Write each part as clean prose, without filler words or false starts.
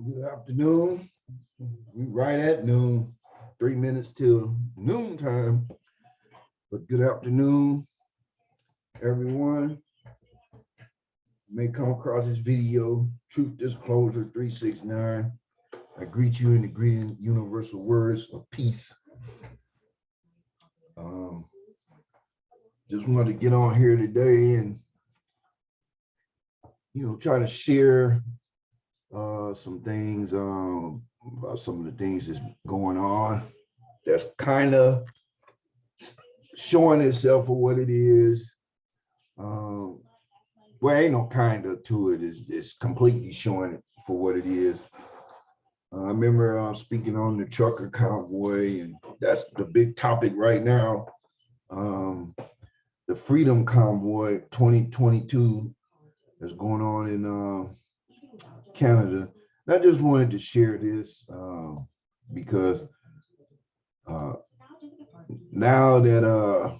Good afternoon. We right at noon, 3 minutes till noon time. But good afternoon, everyone. You may come across this video, Truth Disclosure 369. I greet you in the greeting universal words of peace. Um, just wanted to get on here today and try to share some things about some of the things that's going on. That's kind of showing itself for what it is. Well, ain't no kind of to it. It's completely showing it for what it is. I remember speaking on the trucker convoy, and that's the big topic right now. The Freedom Convoy 2022 that's going on in Canada. And I just wanted to share this because now that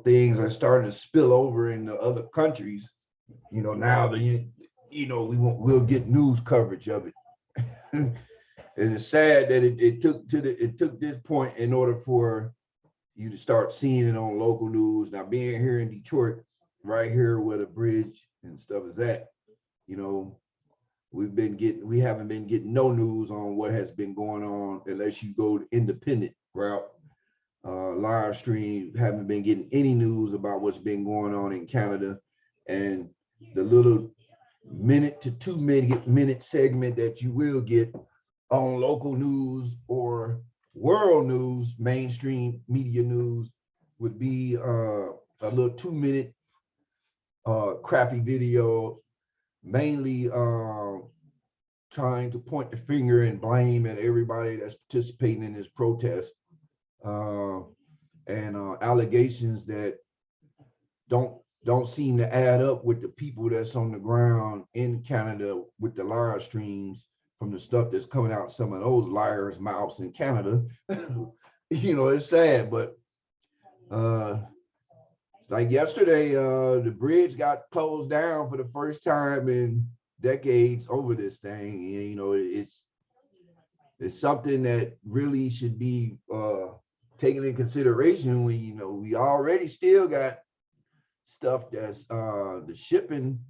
things are starting to spill over into other countries. Now we'll get news coverage of it. And it's sad that it took this point in order for you to start seeing it on local news. Now, being here in Detroit, right here where the bridge and stuff is at, we haven't been getting no news on what has been going on unless you go the independent route. Live stream, haven't been getting any news about what's been going on in Canada. And the little minute to 2 minute segment that you will get on local news or world news, mainstream media news, would be a little 2 minute crappy video, mainly trying to point the finger and blame at everybody that's participating in this protest. And allegations that don't seem to add up with the people that's on the ground in Canada with the live streams from the stuff that's coming out some of those liars' mouths in Canada. It's sad, but like yesterday, the bridge got closed down for the first time in decades over this thing. And, it's something that really should be taken in consideration when we already still got stuff that's the shipping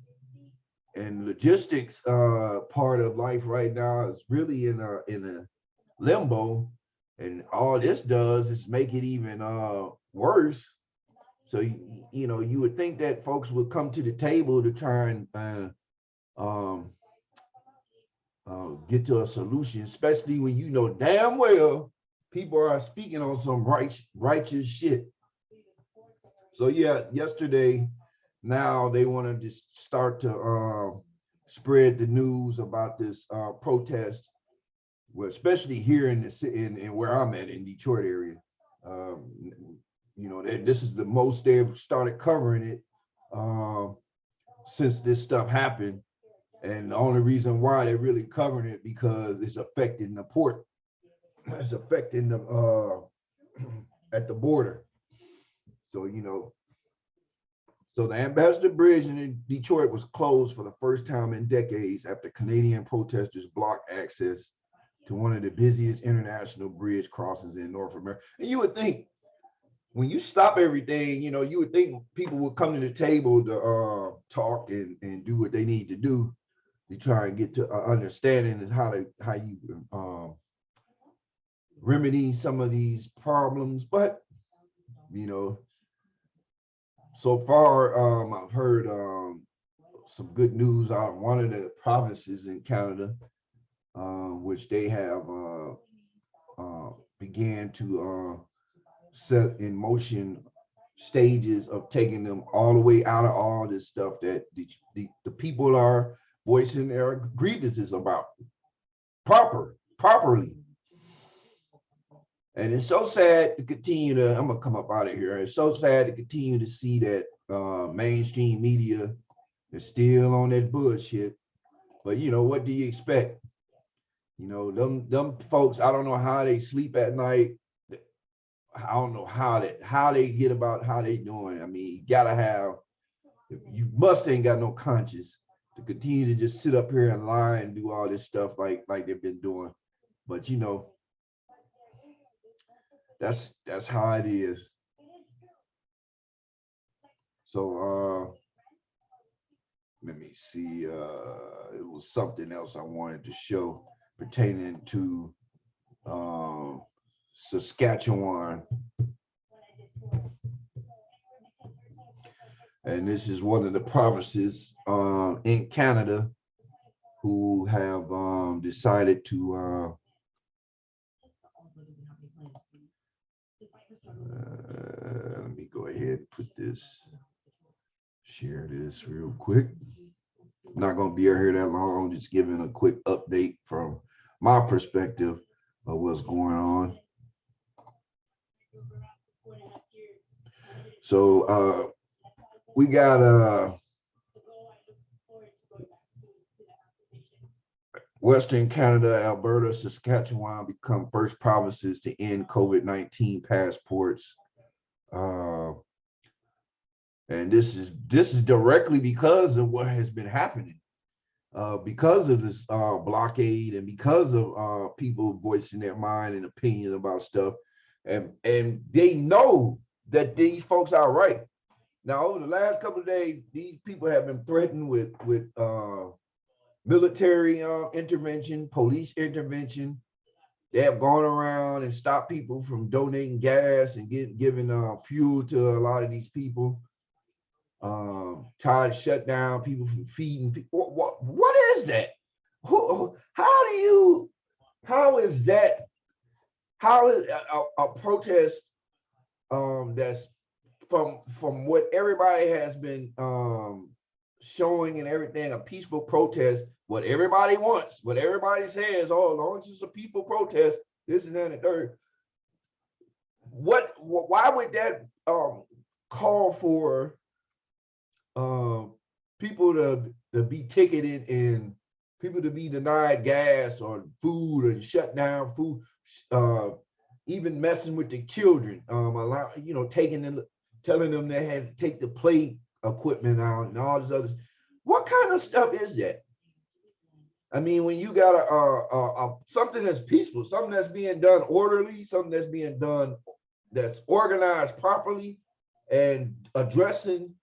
and logistics part of life right now is really in a limbo, and all this does is make it even worse. So you would think that folks would come to the table to try and get to a solution, especially when damn well people are speaking on some righteous shit. So yeah, yesterday, now they want to just start to spread the news about this protest, well, especially here in in where I'm at in Detroit area. This is the most they've started covering it since this stuff happened. And the only reason why they're really covering it because it's affecting the port. It's affecting the at the border. So so the Ambassador Bridge in Detroit was closed for the first time in decades after Canadian protesters blocked access to one of the busiest international bridge crossings in North America. And you would think when you stop everything, you would think people would come to the table to talk and do what they need to do to try and get to understanding and how you remedy some of these problems. But so far I've heard some good news out of one of the provinces in Canada, which they have began to set in motion stages of taking them all the way out of all this stuff that the people are voicing their grievances about properly. And it's so sad to continue to, I'm gonna come up out of here. It's so sad to continue to see that mainstream media is still on that bullshit. But what do you expect? Them folks, I don't know how they sleep at night. I don't know how they get about how they doing. I mean, you must ain't got no conscience to continue to just sit up here and lie and do all this stuff like they've been doing. But you know, that's how it is. So let me see. It was something else I wanted to show pertaining to Saskatchewan. And this is one of the provinces in Canada who have decided to let me go ahead and put this, share this real quick. I'm not going to be here that long, just giving a quick update from my perspective of what's going on. So we got Western Canada, Alberta, Saskatchewan become first provinces to end COVID-19 passports. And this is directly because of what has been happening, because of this blockade, and because of people voicing their mind and opinion about stuff, and they know that these folks are right. Now, over the last couple of days, these people have been threatened with military intervention, police intervention. They have gone around and stopped people from donating gas and giving fuel to a lot of these people. Tried to shut down people from feeding people. What is that? How is that? How is a protest that's from what everybody has been showing and everything, a peaceful protest, what everybody wants, what everybody says, oh, as long as it's a peaceful protest, this and that and the third. Why would that call for people to be ticketed and people to be denied gas or food and shut down food, even messing with the children, taking them, telling them they had to take the play equipment out and all this others. What kind of stuff is that? I mean, when you got a something that's peaceful, something that's being done orderly, something that's being done that's organized properly and addressing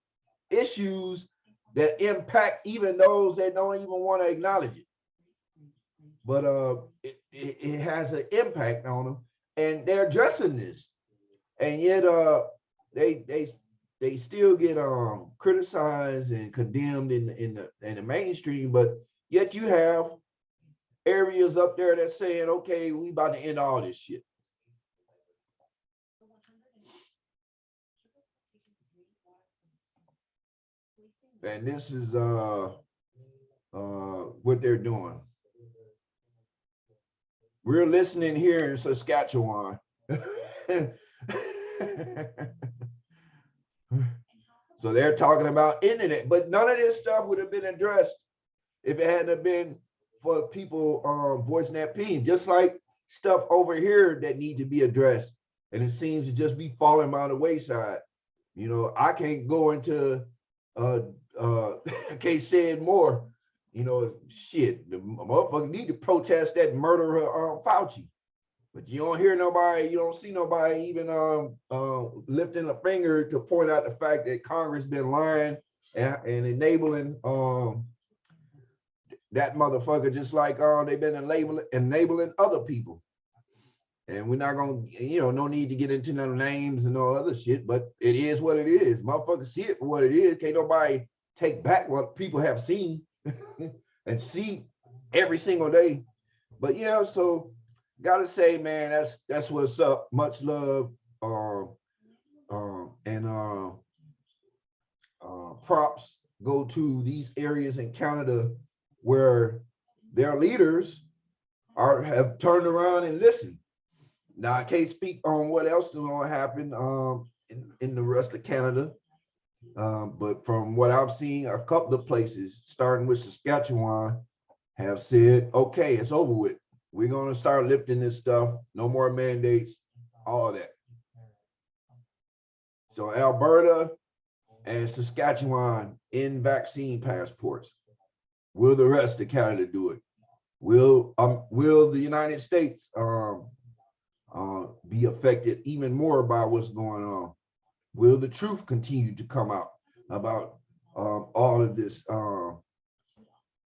issues that impact even those that don't even want to acknowledge it. But it has an impact on them, and they're addressing this, and yet they still get criticized and condemned in the mainstream. But yet you have areas up there that's saying, okay, we about to end all this shit. And this is what they're doing. We're listening here in Saskatchewan. So they're talking about internet, but none of this stuff would have been addressed if it hadn't been for people voicing their opinion, just like stuff over here that need to be addressed. And it seems to just be falling by the wayside. You know, I can't go into I can't say it more. You know, shit, the motherfucker need to protest that murderer Fauci. But you don't hear nobody, you don't see nobody even lifting a finger to point out the fact that Congress been lying and enabling that motherfucker, just like they've been enabling other people. And we're not gonna, no need to get into no names and no other shit, but it is what it is. Motherfuckers see it for what it is. Can't nobody take back what people have seen and see every single day. But yeah, so gotta say, man, that's what's up. Much love, and props go to these areas in Canada where their leaders have turned around and listened. Now, I can't speak on what else is going to happen in the rest of Canada, but from what I've seen, a couple of places, starting with Saskatchewan, have said, okay, it's over with. We're going to start lifting this stuff. No more mandates, all of that. So Alberta and Saskatchewan in vaccine passports. Will the rest of Canada do it? Will the United States be affected even more by what's going on? Will the truth continue to come out about all of this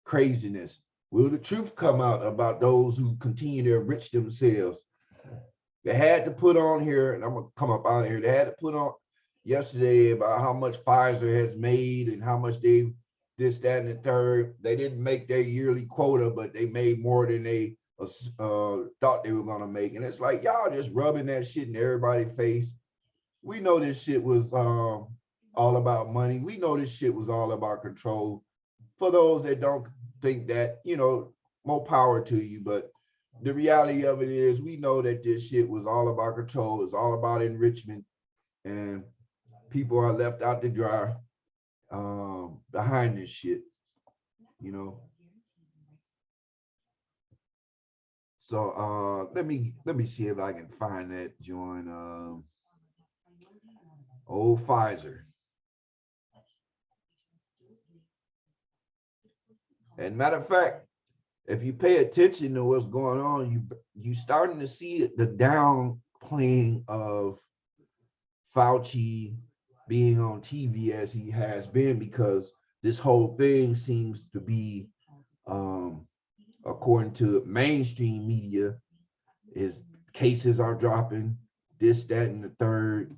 craziness? Will the truth come out about those who continue to enrich themselves? They had to put on here, and I'm gonna come up out of here. They had to put on yesterday about how much Pfizer has made and how much they this, that, and the third. They didn't make their yearly quota, but they made more than they thought they were gonna make. And it's like y'all just rubbing that shit in everybody's face. We know this shit was all about money. We know this shit was all about control. For those that don't think that, you know, more power to you. But the reality of it is we know that this shit was all about control. It's all about enrichment. And people are left out to dry behind this shit, you know. So let me see if I can find that joint. Old Pfizer. And matter of fact, if you pay attention to what's going on, you starting to see the downplaying of Fauci being on TV as he has been, because this whole thing seems to be, according to mainstream media, is cases are dropping, this, that, and the third.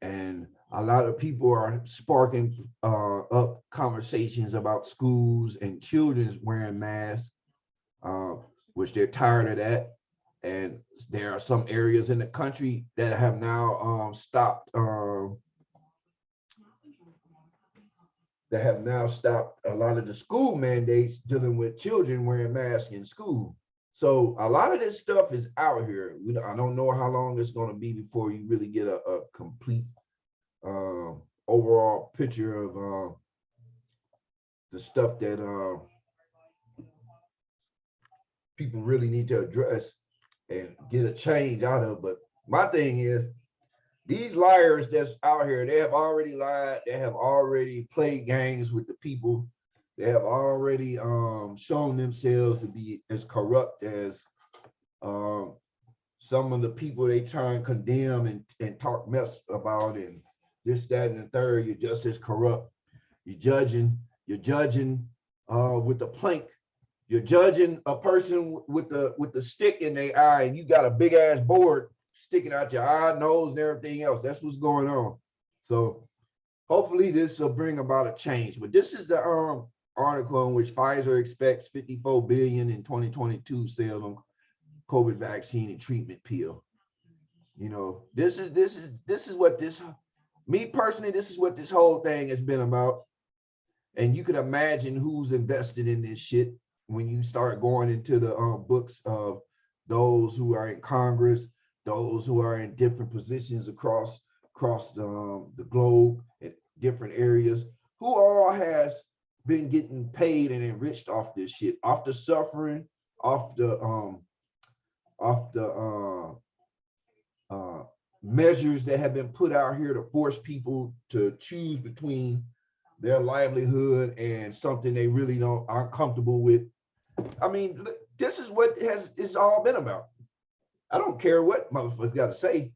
And a lot of people are sparking up conversations about schools and children's wearing masks, which they're tired of that. And there are some areas in the country that have now stopped a lot of the school mandates dealing with children wearing masks in school. So a lot of this stuff is out here. I don't know how long it's going to be before you really get a complete overall picture of the stuff that people really need to address and get a change out of. But my thing is, these liars that's out here, they have already lied. They have already played games with the people. They have already shown themselves to be as corrupt as some of the people they try and condemn and talk mess about, and this, that, and the third. You're just as corrupt. You're judging with the plank. You're judging a person with the stick in their eye, and you got a big ass board sticking out your eye, nose, and everything else. That's what's going on. So hopefully this will bring about a change. But this is the article in which Pfizer expects 54 billion in 2022 sales on COVID vaccine and treatment pill. You know, this is what me personally, this is what this whole thing has been about. And you could imagine who's invested in this shit when you start going into the books of those who are in Congress, those who are in different positions across the globe in different areas, who all has been getting paid and enriched off this shit, off the suffering, off the measures that have been put out here to force people to choose between their livelihood and something they really aren't comfortable with. I mean, this is what it's all been about. I don't care what motherfuckers got to say.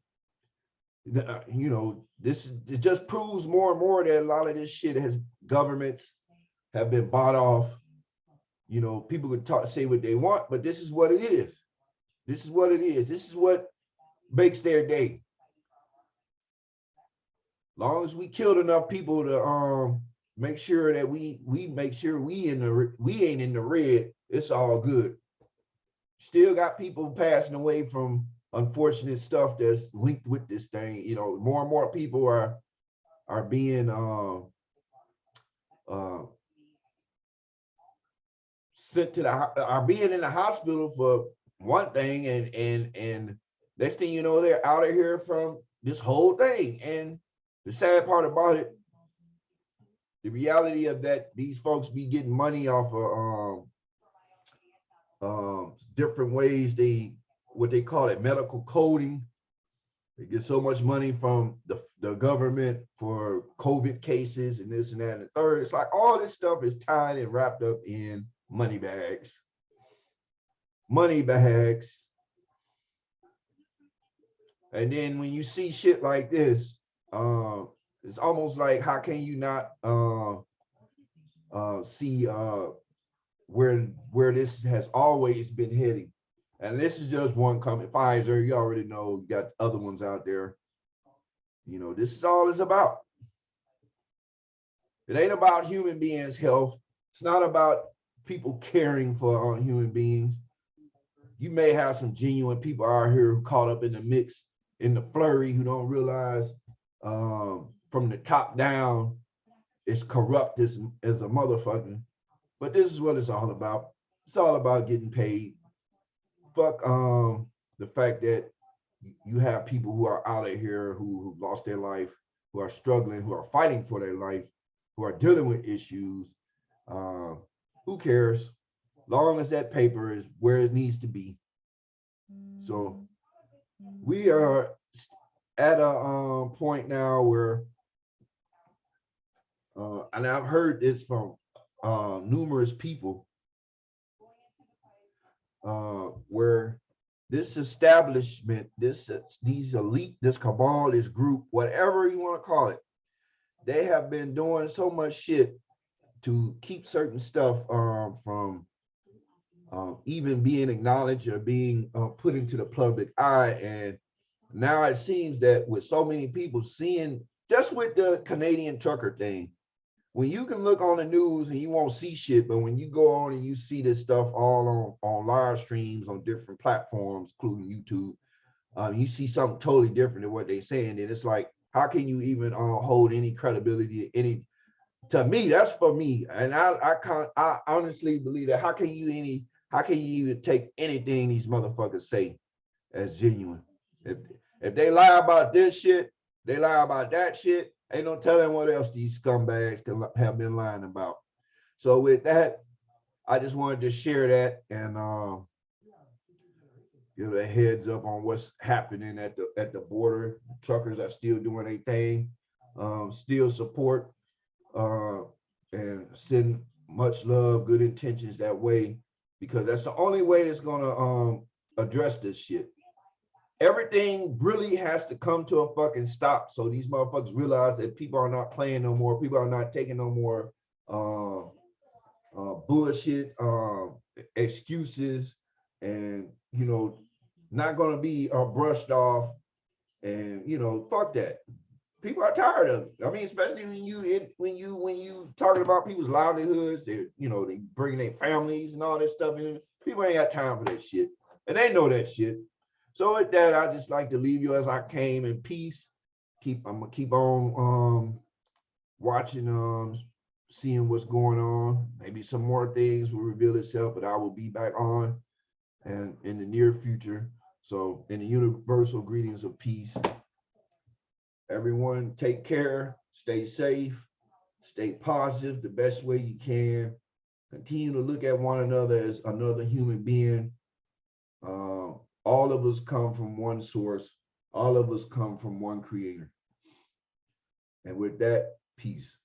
You know, it just proves more and more that a lot of this shit governments have been bought off. You know, people could say what they want, but this is what it is. This is what it is. This is what makes their day. Long as we killed enough people to make sure that we make sure we ain't in the red, it's all good. Still got people passing away from unfortunate stuff that's linked with this thing. You know, more and more people are being sent to are being in the hospital for one thing, and next thing you know, they're out of here from this whole thing. And the sad part about it, the reality of that, these folks be getting money off of different ways, what they call it, medical coding. They get so much money from the government for COVID cases and this and that and the third. It's like all this stuff is tied and wrapped up in money bags. Money bags. And then when you see shit like this, it's almost like how can you not see where this has always been heading? And this is just one company, Pfizer. You already know, you got other ones out there. You know, this is all it's about. It ain't about human beings' health. It's not about people caring for human beings. You may have some genuine people out here who caught up in the mix, in the flurry, who don't realize from the top down, it's corrupt as a motherfucker. But this is what it's all about. It's all about getting paid. Fuck the fact that you have people who are out of here who lost their life, who are struggling, who are fighting for their life, who are dealing with issues. Who cares? Long as that paper is where it needs to be. So we are at a point now where, and I've heard this from numerous people, where this establishment, these elite, this cabal, this group, whatever you want to call it, they have been doing so much shit to keep certain stuff from even being acknowledged or being put into the public eye. And now it seems that with so many people seeing, just with the Canadian trucker thing, when you can look on the news and you won't see shit, but when you go on and you see this stuff all on live streams on different platforms, including YouTube, you see something totally different than what they're saying. And it's like, how can you even hold any credibility, any, to me, that's for me. And I honestly believe that how can you even take anything these motherfuckers say as genuine? If they lie about this shit, they lie about that shit, ain't no telling what else these scumbags can have been lying about. So with that, I just wanted to share that and give a heads up on what's happening at the border. Truckers are still doing their thing, still support and send much love, good intentions that way, because that's the only way that's gonna address this shit. Everything really has to come to a fucking stop. So these motherfuckers realize that people are not playing no more. People are not taking no more bullshit excuses, and not gonna be brushed off. And fuck that. People are tired of it. I mean, especially when you talking about people's livelihoods, they bringing their families and all that stuff in. People ain't got time for that shit, and they know that shit. So with that, I just like to leave you as I came in peace. I'm gonna keep on watching, seeing what's going on. Maybe some more things will reveal itself, but I will be back on and in the near future. So in the universal greetings of peace. Everyone take care, stay safe, stay positive the best way you can. Continue to look at one another as another human being. All of us come from one source. All of us come from one creator. And with that, peace.